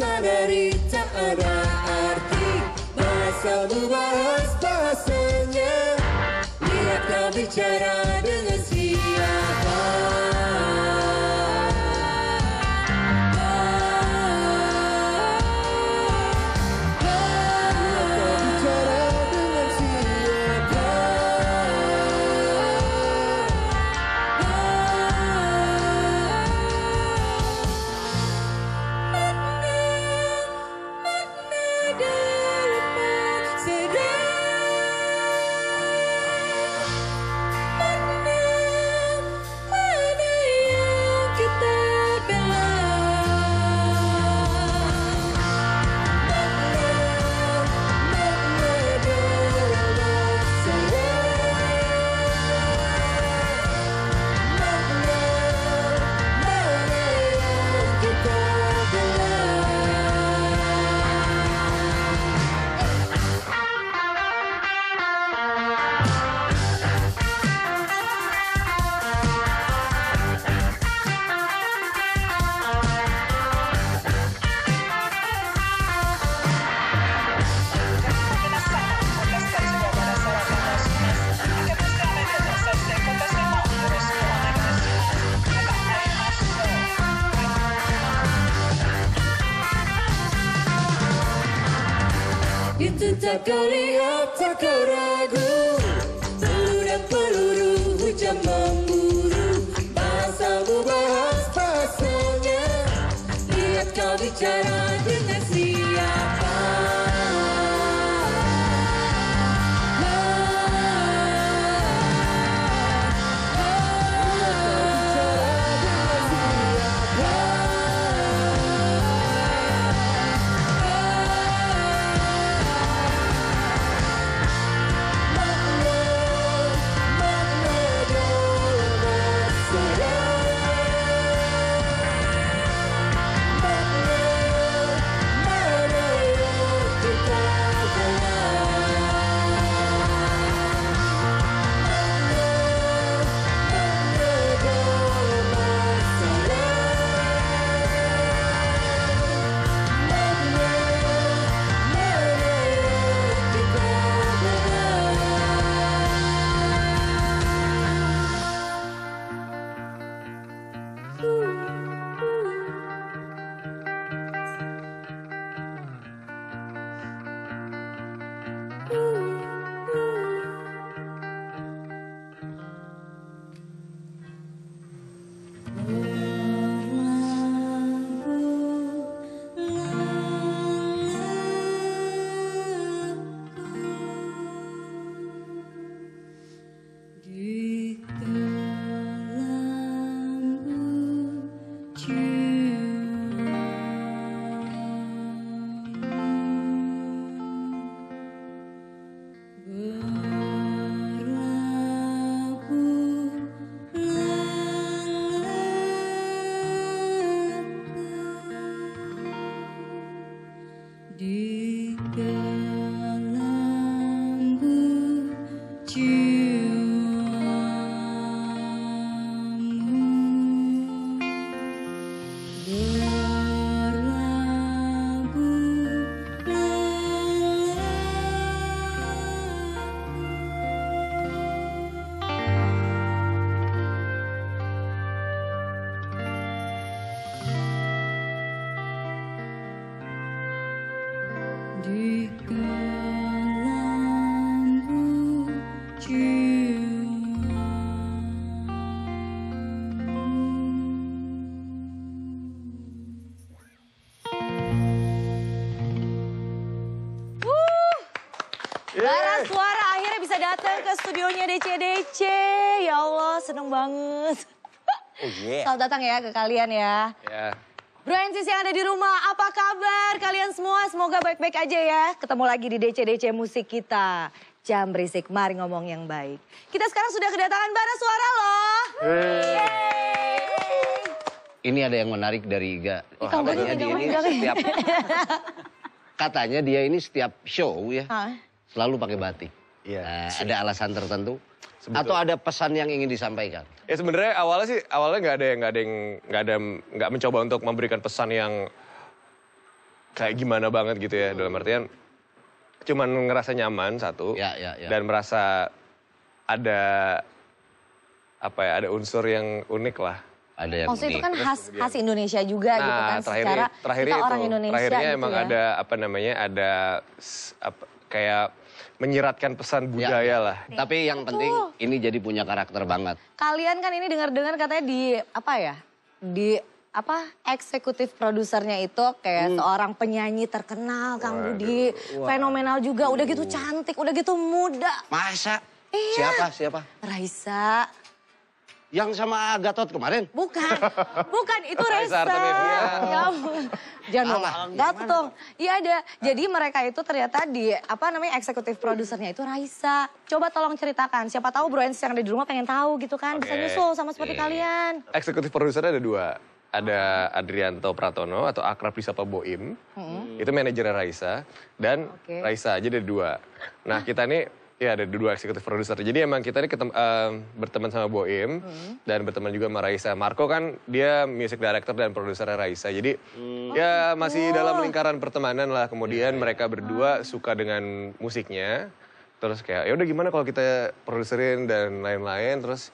sadari tak ada arti bahasamu bahas bahasanya. Lihat kau bicara dengan siapa. Itu tak kau lihat, tak kau ragu. Peluru dan peluru, hujan memburu. Bahasamu bahas bahasanya. Lihat kau bicara dengan siapa. Bara Suara akhirnya bisa datang ke studionya DC. Ya Allah, seneng banget. Oh yeah. Selamat datang ya ke kalian ya. Bro NCC yang ada di rumah, apa kabar kalian semua? Semoga baik-baik aja ya. Ketemu lagi di DC Musik kita. Jam berisik, mari ngomong yang baik. Kita sekarang sudah kedatangan Bara Suara loh. Ini ada yang menarik dari Iga. Katanya dia ini setiap show ya. Selalu pakai batik. Iya. Ada alasan tertentu atau ada pesan yang ingin disampaikan? Ya sebenarnya awalnya nggak mencoba untuk memberikan pesan yang kayak gimana banget gitu ya. Dalam artian cuman ngerasa nyaman satu. Dan merasa ada ada unsur yang unik lah. Ada yang maksudnya unik. itu kan khas Indonesia juga gitu kan. Secara kita orang Indonesia terakhirnya gitu emang ya. ada kayak menyiratkan pesan budaya lah. Tapi yang penting ini jadi punya karakter banget. Kalian kan ini dengar-dengar katanya di eksekutif produsernya itu kayak seorang penyanyi terkenal Kang Budi. Fenomenal juga, udah gitu cantik, udah gitu muda. Masa? Iya. Siapa? Raisa. Yang sama Gatot kemarin? Bukan itu Raisa. Ya ampun. Jangan ngomong Gatot dong. Iya ada. Jadi mereka itu ternyata di eksekutif produsernya itu Raisa. Coba tolong ceritakan. Siapa tahu Bro Ensis yang ada di rumah pengen tahu gitu kan. Bisa nyusul sama seperti kalian. Eksekutif produsernya ada 2. Ada Adrianto Pratono atau akrab disapa Boim. Itu manajernya Raisa. Dan Raisa, jadi ada 2. Nah kita nih ada 2 eksekutif produser. Jadi emang kita ini berteman sama Boim dan berteman juga sama Raisa. Marco kan dia music director dan produsernya Raisa. Jadi ya masih dalam lingkaran pertemanan lah. Kemudian mereka berdua suka dengan musiknya. Terus kayak ya udah gimana kalau kita produserin dan lain-lain. Terus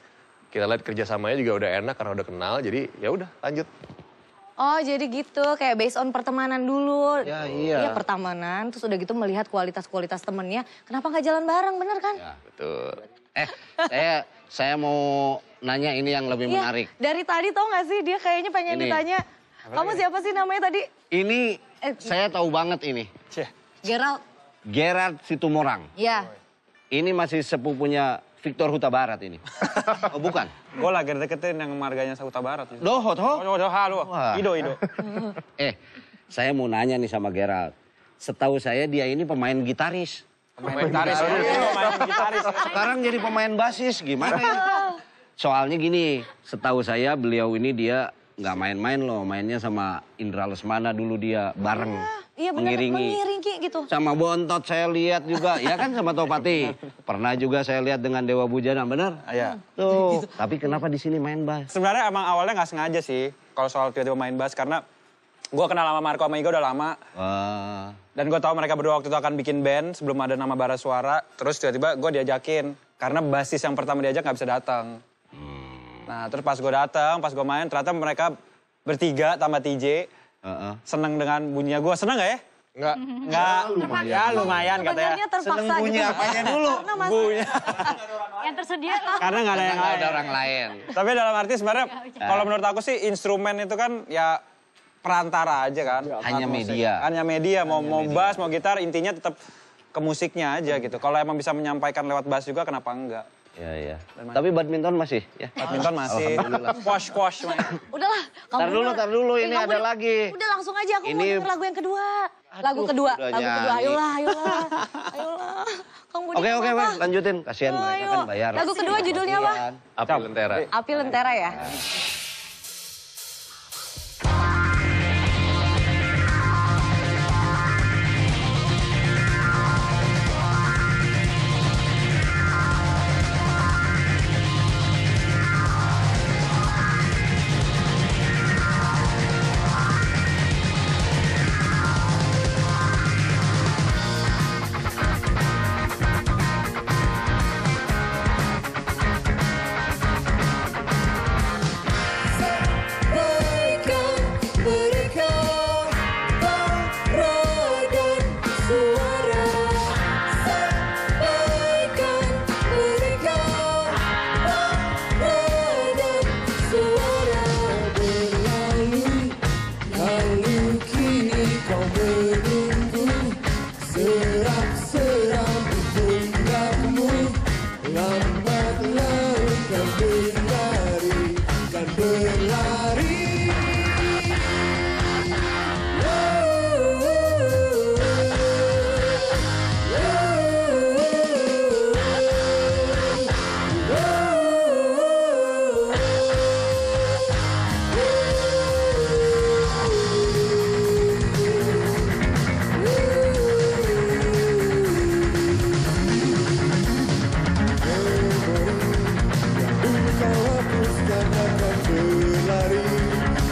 kita lihat kerjasamanya juga udah enak karena udah kenal. Jadi ya udah lanjut. Oh jadi gitu, kayak based on pertemanan dulu. Ya, iya. Iya pertemanan, terus udah gitu melihat kualitas-kualitas temennya. Kenapa nggak jalan bareng, bener kan? Ya, betul. Saya mau nanya ini yang lebih menarik. Dari tadi tau gak sih dia kayaknya pengen ditanya. Kamu siapa sih namanya tadi? Ini saya tahu banget ini. Gerald Situmorang. Iya. Ini masih sepupunya Victor Huta Barat ini. Oh bukan? Gue lagi deketin yang marganya Huta Barat. Halo. Ido. Saya mau nanya nih sama Gerald. Setahu saya dia ini pemain gitaris. Pemain gitaris. Sekarang jadi pemain basis, gimana ya? Soalnya gini, setahu saya beliau ini dia nggak main-main loh. Mainnya sama Indra Lesmana dulu dia bareng. Iya benar, mengiringi gitu. Sama Bontot saya lihat juga, ya kan sama Topati. Pernah juga saya lihat dengan Dewa Bujana, benar? Iya. Tuh, tapi kenapa di sini main bass? Sebenarnya emang awalnya nggak sengaja sih kalau soal tiba-tiba main bass karena gue kenal sama Marco sama Iga udah lama. Dan gue tahu mereka berdua waktu itu akan bikin band sebelum ada nama Bara Suara. Terus tiba-tiba gue diajakin karena basis yang pertama diajak nggak bisa datang. Nah terus pas gue datang, pas gue main ternyata mereka bertiga tambah TJ. Seneng dengan bunyinya gue, seneng gak ya? Enggak. Lumayan katanya. Seneng bunyi apanya dulu? Bunyi. Yang tersedia. Karena gak ada yang lain. Ada orang lain. Tapi dalam arti sebenarnya kalau menurut aku sih instrumen itu kan ya perantara aja kan. Hanya media. Hanya media, mau bass, mau gitar, intinya tetap ke musiknya aja gitu. Kalau emang bisa menyampaikan lewat bass juga kenapa enggak? Iya. Tapi badminton masih ya? Badminton masih. Squash main. Udahlah. Tar dulu ini ada lagi. Udah langsung aja aku mau denger lagu yang kedua. Lagu kedua. Ayolah. Oke, lanjutin. Kasihan mereka kan bayar. Lagu kedua judulnya apa? Api Lentera. Api Lentera ya.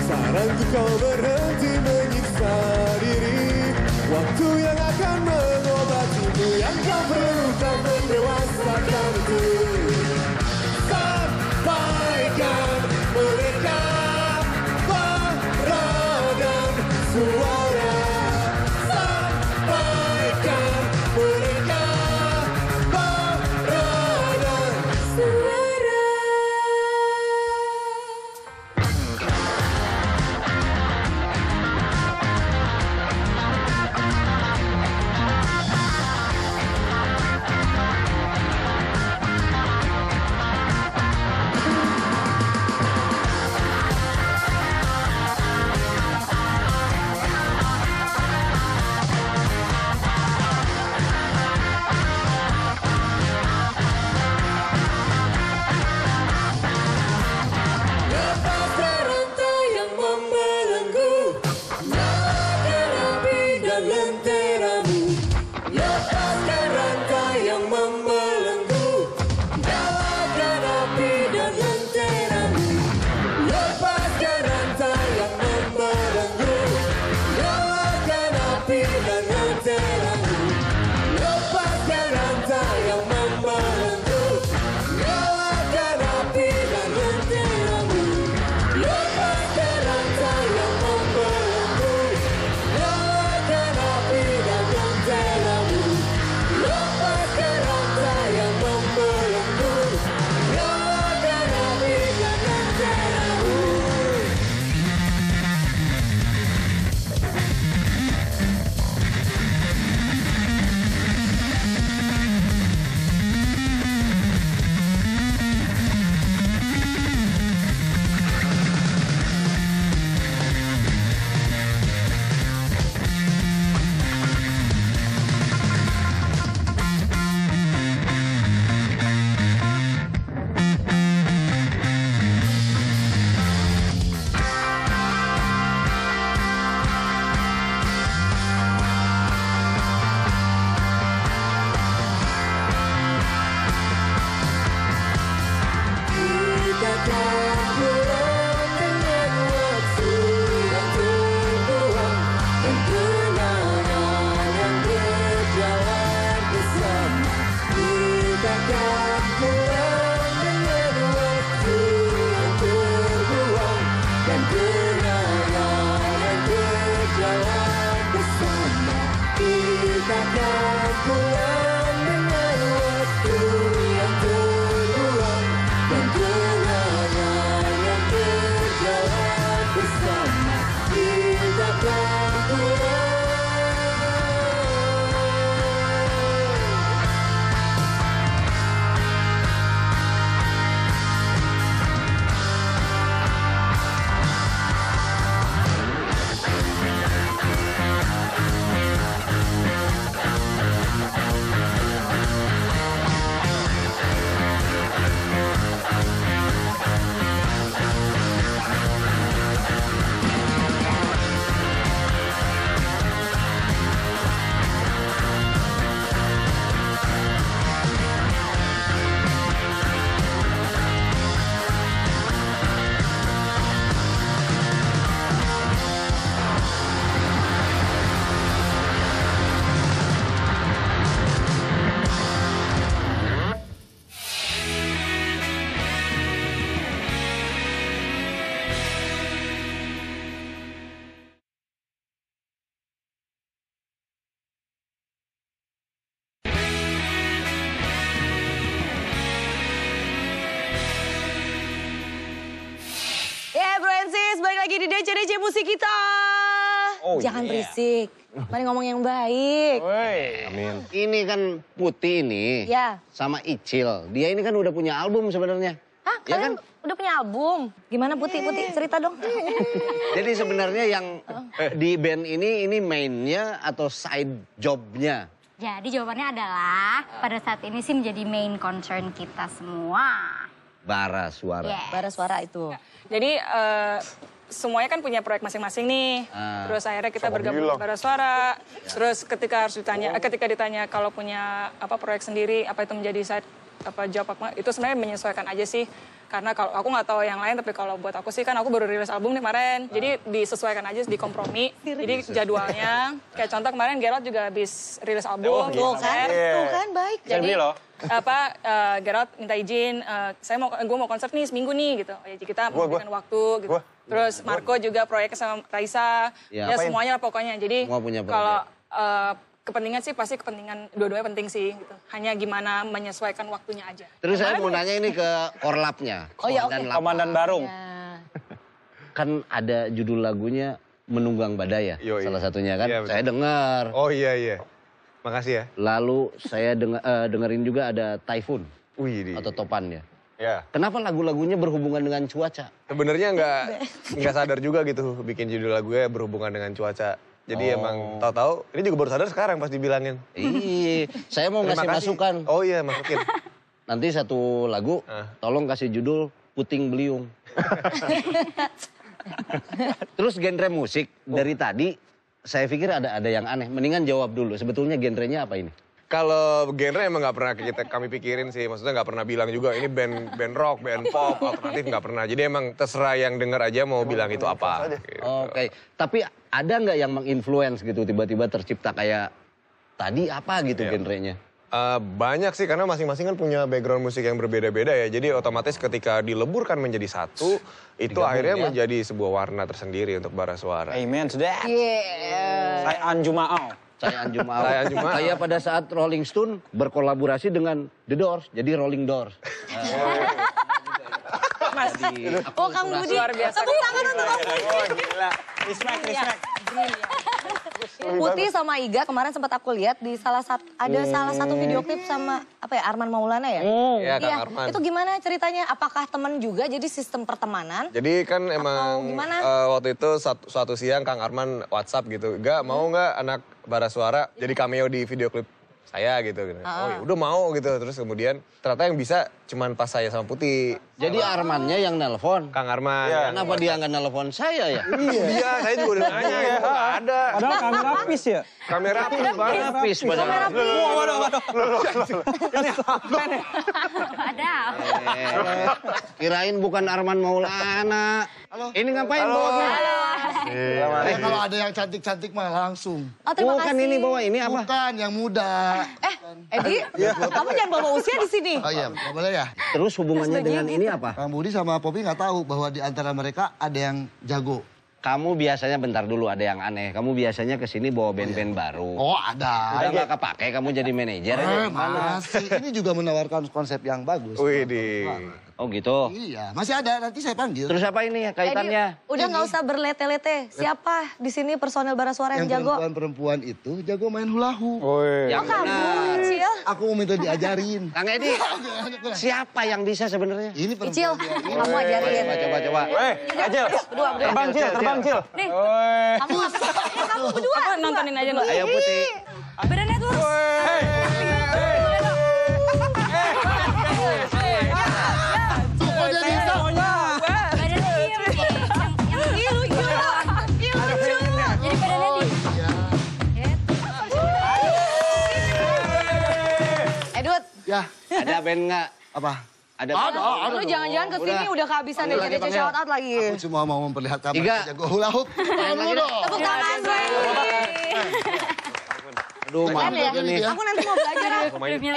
Saranku kau berhenti menyiksa diri. Waktu yang akan mengobatimu, yang kau perlukan mendewasakan itu. Sampaikan mereka para dan suara. Sampaikan mereka para dan suara. Lepaskan rantai yang membelenggu, nyalakan api dan lenteramu. Lepaskan rantai yang membelenggu, nyalakan api dan lenteramu. Lepaskan rantai yang membelenggu, nyalakan api dan lenteramu. Lepaskan rantai yang membelenggu, nyalakan api dan lenteramu. Lepaskan rantai yang membelenggu, nyalakan api dan lenteramu. Lepaskan rantai yang membelenggu, nyalakan api dan lenteramu. Kita akan pulang dengan waktu yang terbuang dan kenangan yang berjalan bersama. Kita akan pulang dengan waktu yang terbuang dan kenangan yang berjalan bersama. Kita akan pulang dengan waktu yang terbuang dan kenangan yang berjalan bersama. Kita akan pulang. Ya Bro and Sis, balik lagi di DC Musik kita. Jangan berisik, mari ngomong yang baik. Amin. Ini kan Putih ini Ya. sama Icil. Dia ini kan udah punya album sebenarnya. Hah, Ya kalian udah punya album? Gimana Putih cerita dong. Jadi sebenarnya yang di band ini mainnya atau side jobnya? Jadi jawabannya adalah pada saat ini sih menjadi main concern kita semua. Bara Suara. Yes. Bara Suara itu. Jadi semuanya kan punya proyek masing-masing nih. Terus akhirnya kita bergabung di Bara Suara. Terus ketika ditanya kalau punya proyek sendiri apa itu menjadi side job apa itu sebenarnya menyesuaikan aja sih. Karena kalau aku nggak tahu yang lain, tapi kalau buat aku sih kan aku baru rilis album nih kemarin. Jadi disesuaikan aja, dikompromi. Jadi jadwalnya, kayak contoh kemarin Gerald juga habis rilis album. Tuh kan baik. Jadi Gerald minta izin, gue mau konser nih seminggu nih gitu. Ya, kita memberikan waktu gitu. Terus Marco juga proyek sama Raisa. Ya semuanya lah pokoknya. Jadi kalau kepentingan sih pasti kepentingan dua-duanya penting sih gitu. Hanya gimana menyesuaikan waktunya aja. Terus saya mau nanya ini ke Korlapnya. Komandan Barung. Kan ada judul lagunya Menunggang Badai ya, salah satunya kan. Iya, saya dengar. Oh iya. Makasih ya. Lalu saya dengerin juga ada Typhoon. Atau Topan ya. Ya. Kenapa lagu-lagunya berhubungan dengan cuaca? Sebenarnya nggak sadar juga gitu bikin judul lagunya berhubungan dengan cuaca. Jadi emang tahu-tahu ini juga baru sadar sekarang pas dibilangin. Iya, saya mau ngasih masukan. Oh iya, masukin. Nanti satu lagu, tolong kasih judul Puting Beliung. Terus genre musik dari tadi, saya pikir ada yang aneh. Mendingan jawab dulu, sebetulnya genrenya apa ini? Kalau genre emang nggak pernah kami pikirin sih. Maksudnya nggak pernah bilang juga ini band rock, band pop, alternatif nggak pernah. Jadi emang terserah yang denger aja mau bilang itu apa. Gitu. Oke, tapi ada nggak yang menginfluence gitu tiba-tiba tercipta kayak tadi apa gitu genrenya? Banyak sih karena masing-masing kan punya background musik yang berbeda-beda ya. Jadi otomatis ketika dileburkan menjadi satu, itu akhirnya menjadi sebuah warna tersendiri untuk bara suara. Amen to that. Yeah. Saya Anjumao. Saya pada saat Rolling Stone berkolaborasi dengan The Doors, jadi Rolling Doors. Kang Budi. Luar biasa. Tepuk tangan untuk Kang Budi. Gila. Respect. Putih sama Iga kemarin sempat aku lihat di salah satu video klip sama Arman Maulana ya? Iya, Kang Arman. Itu gimana ceritanya? Apakah teman juga jadi sistem pertemanan? Jadi kan emang waktu itu suatu siang Kang Arman WhatsApp gitu, mau nggak anak bara suara jadi cameo di video klip saya gitu. Oh ya udah mau gitu. Terus kemudian ternyata yang bisa cuman pas saya sama Putih. Jadi Armannya yang nelpon. Kang Arman. Ya. Kenapa dia nggak nelpon saya ya? Iya, saya juga udah nanya ya. Nggak ada. Padahal kamera pis ya? Kamera pis padahal. Ada. Kirain bukan Arman Maulana. Halo. Ini ngapain bawa gue? Kalau ada yang cantik-cantik mah langsung. Oh, terima kasih. Bukan ini bawa ini apa? Bukan, yang muda. Edi, kamu jangan bawa usia di sini. Oh iya, nggak boleh ya? Terus hubungannya dengan ini apa? Kang Budi sama Popi nggak tahu bahwa di antara mereka ada yang jago. Kamu biasanya bentar dulu ada yang aneh. Kamu biasanya kesini bawa band-band baru. Oh ada. Udah nggak kepake kamu jadi manajer. Masih. Ini juga menawarkan konsep yang bagus. Wih di. Oh gitu. Iya, masih ada. Nanti saya panggil. Terus apa ini kaitannya? Udah nggak usah berlete-lete. Siapa di sini personel bara suara yang jago? Perempuan itu jago main hula hoop. Yang Kamu, Cil. Aku mau minta diajarin. Kang Edi, siapa yang bisa sebenarnya? Ini Cil, perempuan. kamu ajarin. Coba. Acil. Berdua. Terbang, Cil. Nih, kamu berdua. Apa nontonin aja lo? Ayo Putih. Badannya lurus. Edut. Ya. Ada band nggak? Apa? Ada. Lu jangan-jangan kesini udah kehabisan DC shout out lagi. Aku cuma mau memperlihatkan Iga. mereka jago hula hoop. Dulu dong. Tepuk tangan gue. Aduh, mantap ini. Aku nanti mau belajar.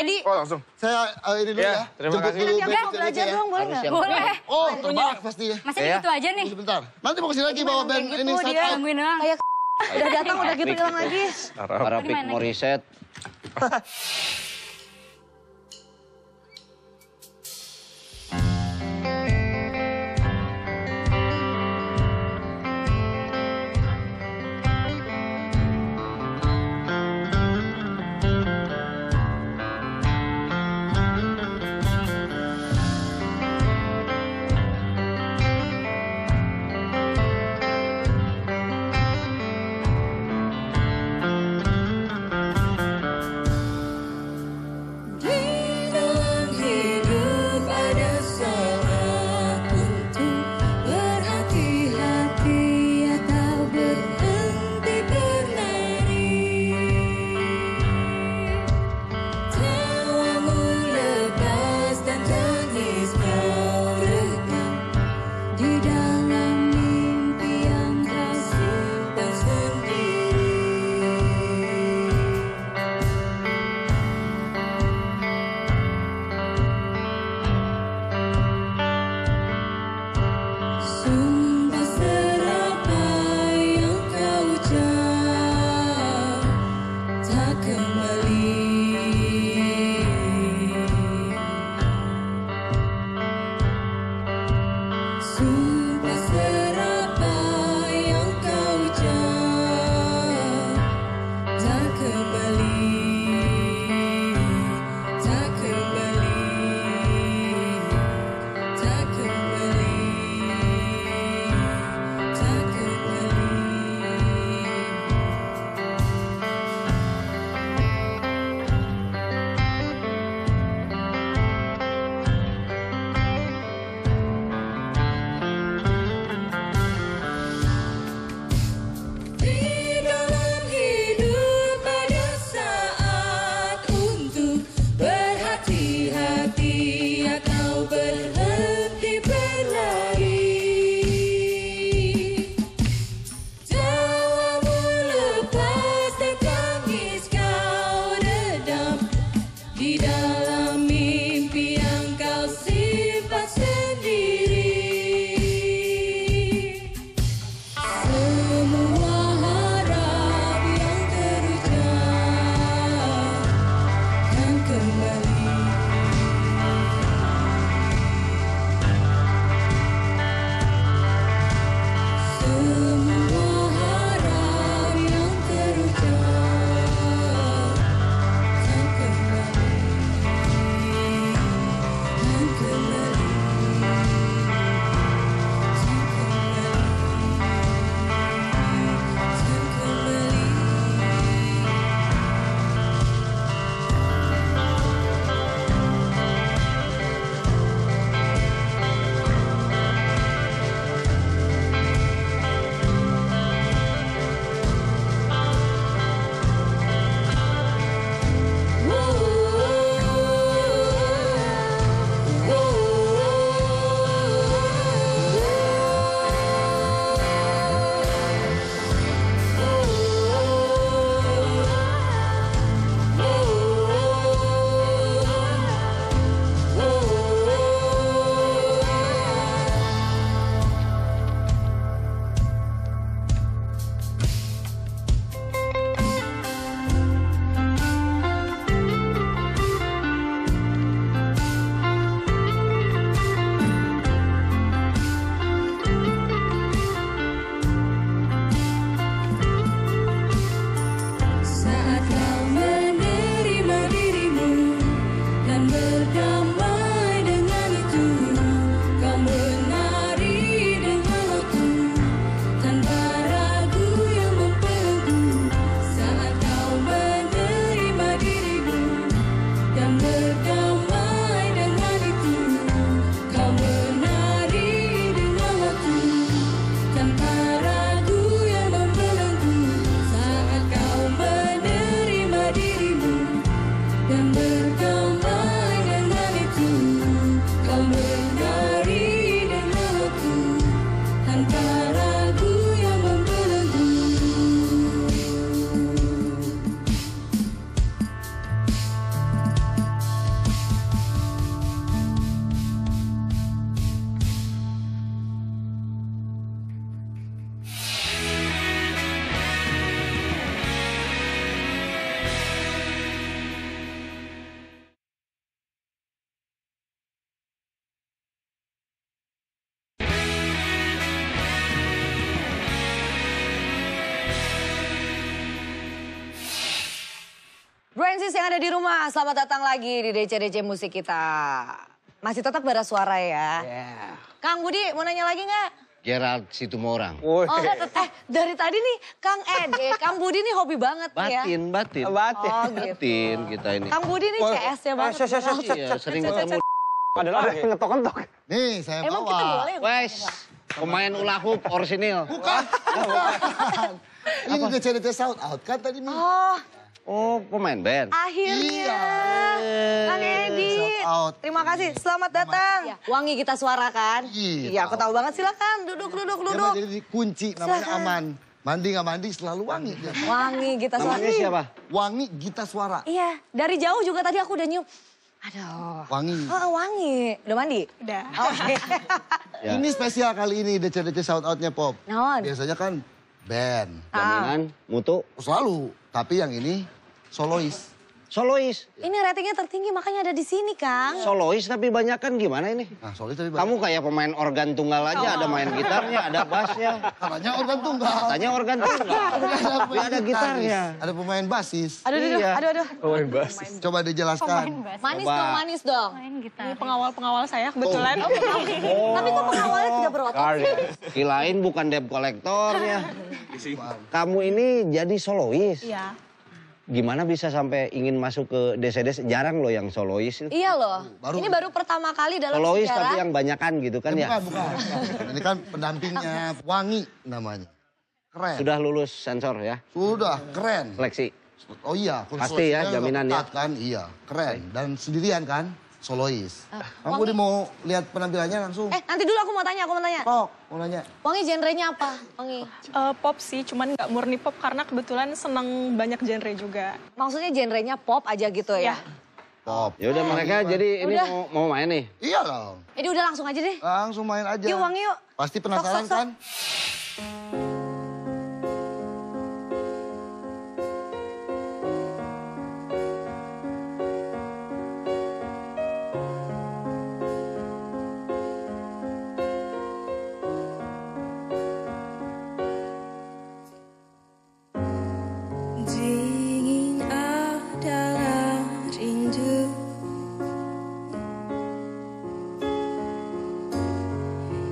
Edi. Oh langsung. Saya ini dulu ya. terima Jemput kasih. dulu Nanti aku band belajar ya. dong, boleh nggak? Boleh. Oh terbang pasti ya. Masih gitu aja nih. Sebentar. Nanti mau kesini lagi bawa band ini Gitu dia. Tungguin doang. Kayak udah datang udah gitu hilang lagi. Arapik Morissette. Friendsis yang ada di rumah, selamat datang lagi di DC Musik kita. Masih tetap Bara Suara ya. Yeah. Kang Budi mau nanya lagi nggak? Gerald Situmorang. Oh, dari tadi nih Kang Budi nih hobi banget ya. Batin. Oh gitu. Batin kita ini. Kang Budi nih CS-nya banget. Iya, sering ketemu. Ada ngetok-ngetok. Nih saya Emang kita bawa. boleh? Wes, pemain ula hoop orisinil. Bukan. Ini DC Sound Out kan tadi nih. Oh, pemain band. Akhirnya. Kang Edi. Shout out. Terima kasih. Selamat datang. Wangi kita suarakan. Iya, Iya, aku tahu banget. Silakan duduk. Dia mah jadi kunci namanya aman. Mandi nggak mandi selalu wangi. Wangi kita suara. Namanya siapa? Wangi Gita Suara. Iya, dari jauh juga tadi aku udah nyium. Aduh. Wangi. Oh, wangi. Udah mandi? Udah. Oke. Ya. Ini spesial kali ini DC Shout Out-nya Pop. Naon? Biasanya kan band. Jaminan, mutu, Selalu. Tapi yang ini solois. solois. Ini ratingnya tertinggi makanya ada di sini, Kang. Solois tapi banyak kan gimana ini? Nah solois tapi banyak. Kamu kayak pemain organ tunggal aja, ada main gitarnya, ada bassnya. Katanya organ tunggal. Katanya organ tunggal. Tapi ada gitarnya. Ada pemain basis. Aduh. Pemain bass. Coba dijelaskan. Manis dong. Main gitar. Ini pengawal-pengawal saya kebetulan. Tapi kok pengawalnya tidak berotot sih? Kirain bukan debt kolektornya. Kamu ini jadi solois. Iya. Gimana bisa sampai ingin masuk ke DC? Jarang loh yang solois. Iya loh. Ini baru pertama kali dalam Solois sejarah. tapi yang banyakan gitu kan ya? Bukan. Ini kan pendampingnya Wangi namanya. Keren. Sudah lulus sensor ya? Sudah, keren. Seleksi. Oh iya. Pasti ya, seleksinya jaminan ya? ketat kan, iya. Keren. Dan sendirian kan, solois. Aku mau lihat penampilannya langsung. Nanti dulu aku mau tanya. Kok, mau nanya. Wangi genrenya apa? Wangi. Pop sih, cuman nggak murni pop karena kebetulan seneng banyak genre juga. Maksudnya genrenya pop aja gitu ya? Pop. Ya udah mereka jadi ini Udah. mau main nih. Iya dong. Jadi udah langsung aja deh. Langsung main aja. Yuk Wangi yuk. Pasti penasaran Sok. kan? Dingin adalah rindu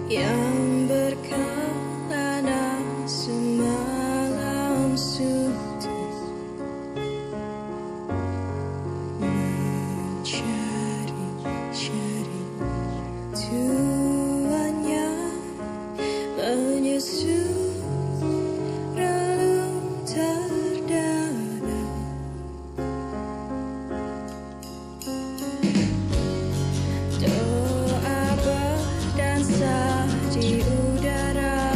yang berkelana semalam suntuk mencari tuannya menyusul relung terdalam doa berdansa di udara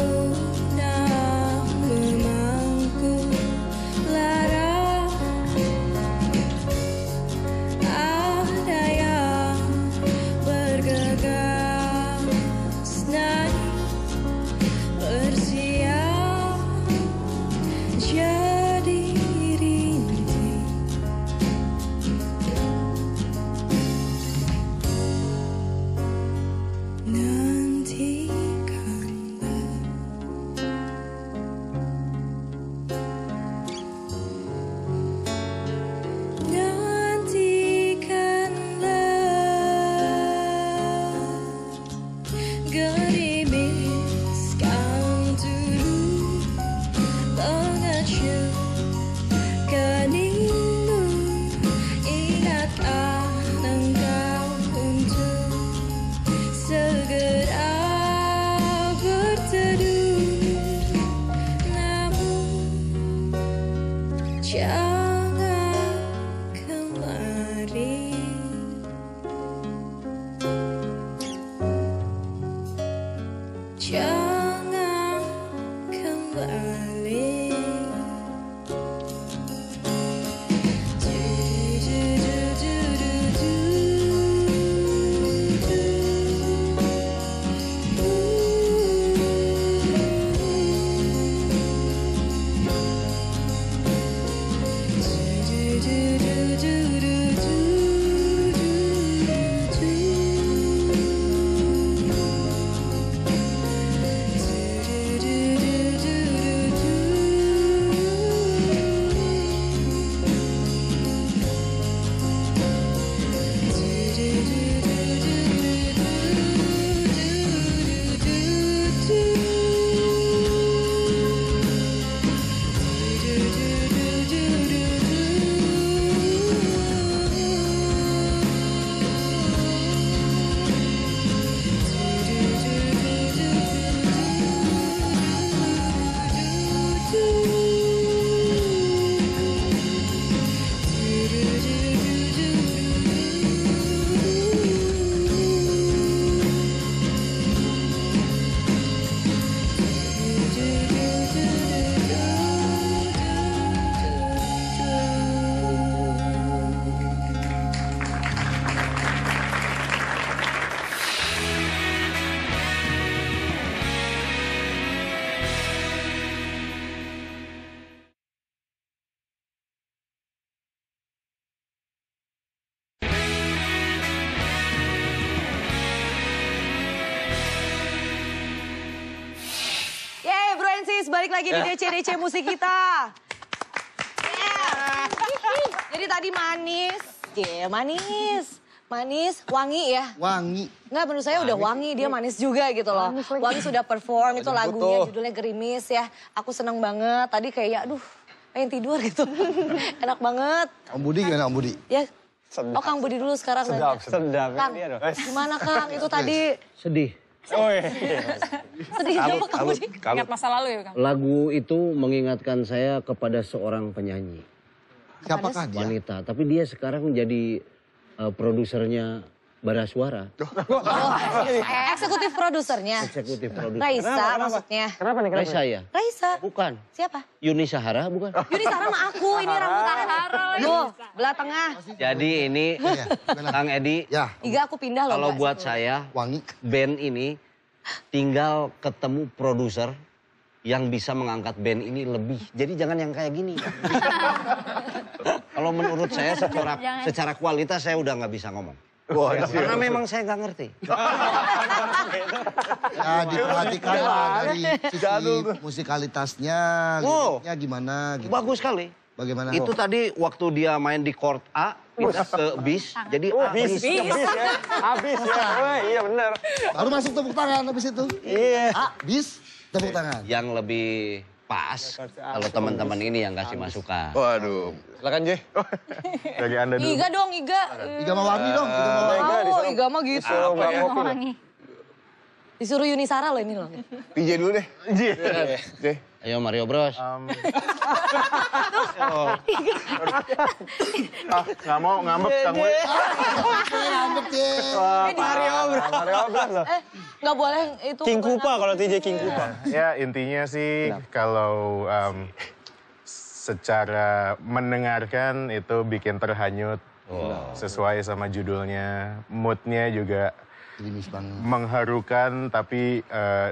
dedaunan memangku lara ada yang bergegas naik bersiap jadi rintik nantikanlah gerimis kau turun mengecilkan rindu ingatkan engkau untuk segera berteduh namun jangan kemari jangan kembali. Manis balik lagi di DC musik kita. Yeah. Jadi tadi manis, manis, wangi ya. Wangi. Enggak, menurut saya udah wangi, dia manis juga gitu loh. Wangi sudah perform, itu lagunya judulnya Gerimis ya. Aku seneng banget, tadi kayak aduh pengen tidur gitu. Enak banget. Om Budi gimana Om Budi? Ya. Oh Kang Budi dulu sekarang. Sedap. Kang, gimana Kang itu tadi? Sedih. Oh iya. Sedih apa Kang Budi? Ingat masa lalu ya, Kang? Lagu itu mengingatkan saya kepada seorang penyanyi. Siapakah dia? Wanita, tapi dia sekarang jadi produsernya Bara Suara. Eksekutif produsernya. Eksekutif produser. Raisa maksudnya. Kenapa nih? Raisa ya? Raisa. Bukan. Siapa? Yuni Sahara bukan? Yuni Sara sama aku, ini rambut Tuh, belah tengah. Jadi ini Kang Edi, Iga aku pindah loh. kalau Mbak, buat sebelum. saya Wangi. band ini tinggal ketemu produser yang bisa mengangkat band ini lebih. Jadi jangan yang kayak gini. Kalau menurut saya secara kualitas saya udah nggak bisa ngomong. Karena memang saya nggak ngerti. Ya diperhatikan lah dari sisi musikalitasnya, liriknya gimana gitu. Bagus sekali. Bagaimana? Itu tadi waktu dia main di chord A, pindah ke bis, jadi A bis. Habis ya. Oh, iya benar. Baru masuk tepuk tangan habis itu. Iya. Bis, tepuk tangan. Yang lebih pas kalau teman-teman ini yang kasih masukan. Waduh. Silakan J. Dari Anda dulu. Iga dong, Iga. Iga mah wangi dong. Iga mah wangi. Oh, Iga mah gitu. Wangi. Disuruh Yuni Sara loh ini loh. PJ dulu deh. J. Ayo Mario Bros. Nggak mau ngambek Kang We. Ngambek ya. Mario Bros loh. Nggak boleh itu. King Kupa kalau TJ King Kupa. Ya intinya sih kalau secara mendengarkan itu bikin terhanyut. Sesuai sama judulnya. Moodnya juga Gerimis banget. mengharukan tapi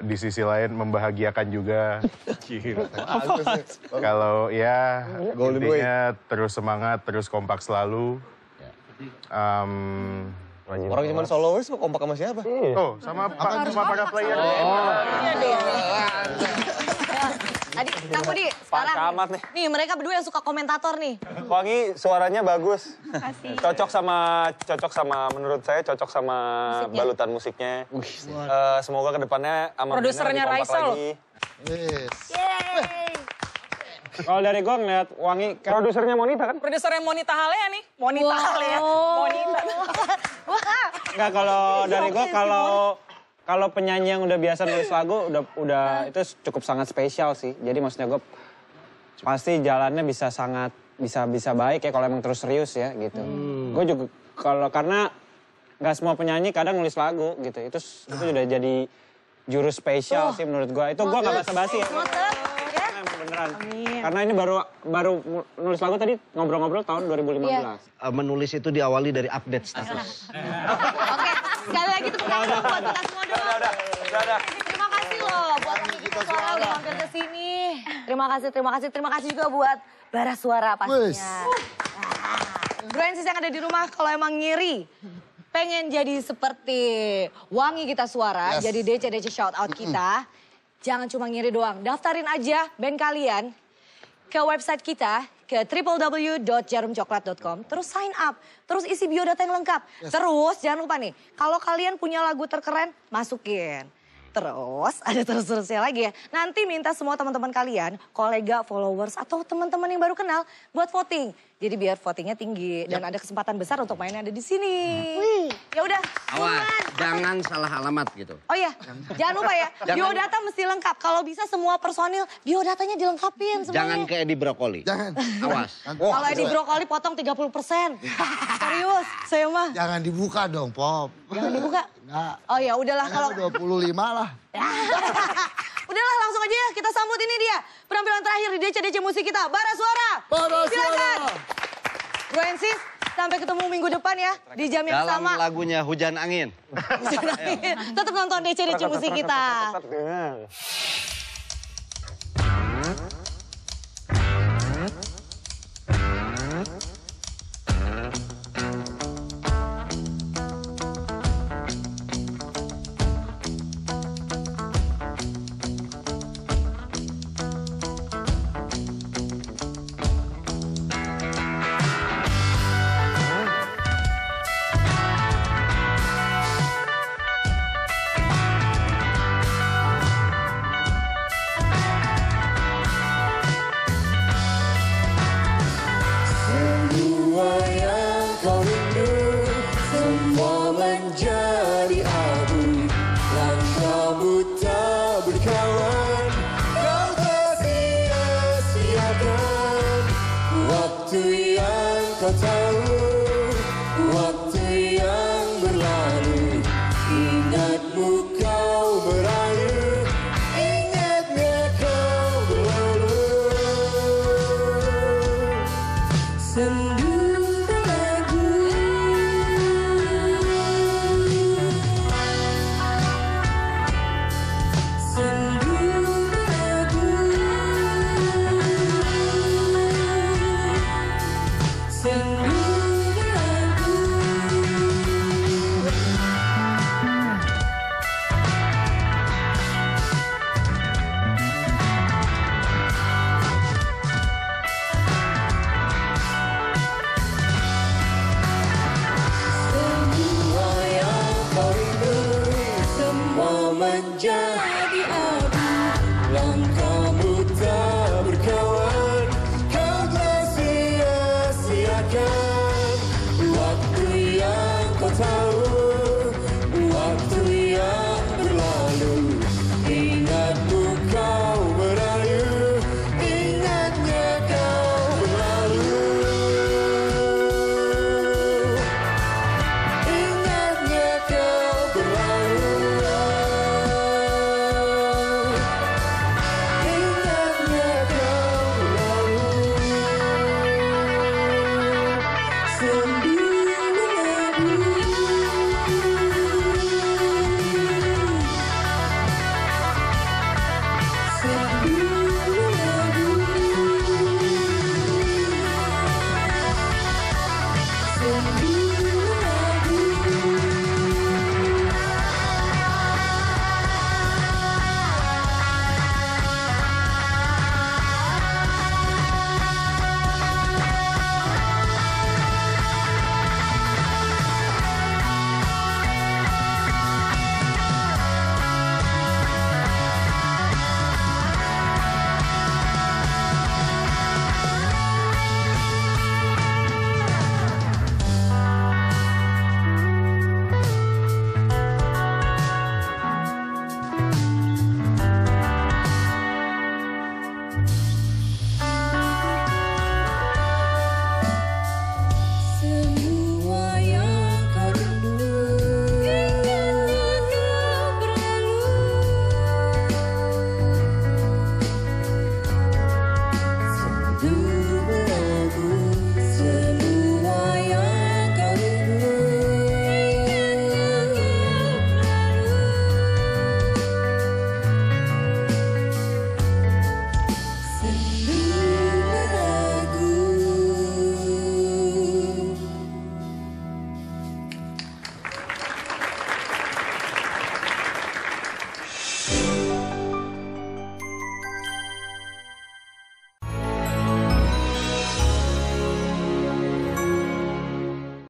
di sisi lain membahagiakan juga. Kalau ya intinya terus semangat, terus kompak selalu. Orang cuma solois kompak sama siapa? Oh, sama para player. Tadi Kang Budi, sekarang Camat nih mereka berdua yang suka komentator nih. Wangi suaranya bagus. Cocok sama menurut saya cocok sama balutan musiknya. Semoga kedepannya sama Produsernya Bina lebih kompak Raisa loh. lagi. Yes. Kalau dari gue ngeliat Wangi, produsernya Monita kan? Produsernya Monita Halea nih. Monita Halea. Monita. Wah. Enggak, kalau dari gue kalau penyanyi yang udah biasa nulis lagu udah itu cukup sangat spesial sih. Jadi maksudnya gue pasti jalannya bisa baik ya kalau emang terus serius ya gitu. Gue juga karena nggak semua penyanyi kadang nulis lagu gitu. Itu udah jadi jurus spesial sih menurut gue. Itu gue nggak basa-basi ya. Emang beneran. Karena ini baru nulis lagu tadi ngobrol-ngobrol tahun 2015. Menulis itu diawali dari update status. Oke, sekali lagi tepuk tangan buat kita semua dulu. Udah. Terima kasih loh buat kita suara udah mampir ke sini. Terima kasih juga buat Bara Suara pastinya. Bransis yang ada di rumah kalau emang ngiri pengen jadi seperti Wangi Kita Suara, jadi DC shout out kita. Jangan cuma ngiri doang, daftarin aja band kalian ke website kita, ke www.jarumcoklat.com, terus sign up, terus isi biodata yang lengkap. Terus jangan lupa nih, kalau kalian punya lagu terkeren, masukin. Terus ada terus-terusnya lagi ya. Nanti minta semua teman-teman kalian, kolega, followers, atau teman-teman yang baru kenal buat voting. Jadi biar votingnya tinggi dan ada kesempatan besar untuk mainnya ada di sini. Ya udah. Awas, jangan salah alamat gitu. Oh iya, jangan lupa ya. Biodata mesti lengkap. Kalau bisa semua personil biodatanya dilengkapin semuanya. Jangan kayak di brokoli. Jangan. Awas. Kalau di brokoli potong 30%. Serius, saya mah. Jangan dibuka dong, Pop. Jangan dibuka. Enggak. Oh ya udahlah kalau 25 lah. Udahlah langsung aja ya kita sambut ini dia. Penampilan terakhir di DC musik kita, Bara Suara. Silakan. Bro Ensis, sampai ketemu minggu depan ya di jam yang Dalam sama. lagunya Hujan Angin. Tetap nonton DC musik kita. kamu tak berkawan, kau tak sia-siakan waktu yang kau tahu, waktu yang berlalu. Ingatmu kau merayu, ingatnya kau berlalu. Sendu lagu Sendu lagu Sendu lagu Semua yang kau rindu, semua menjadi abu. Langkahmu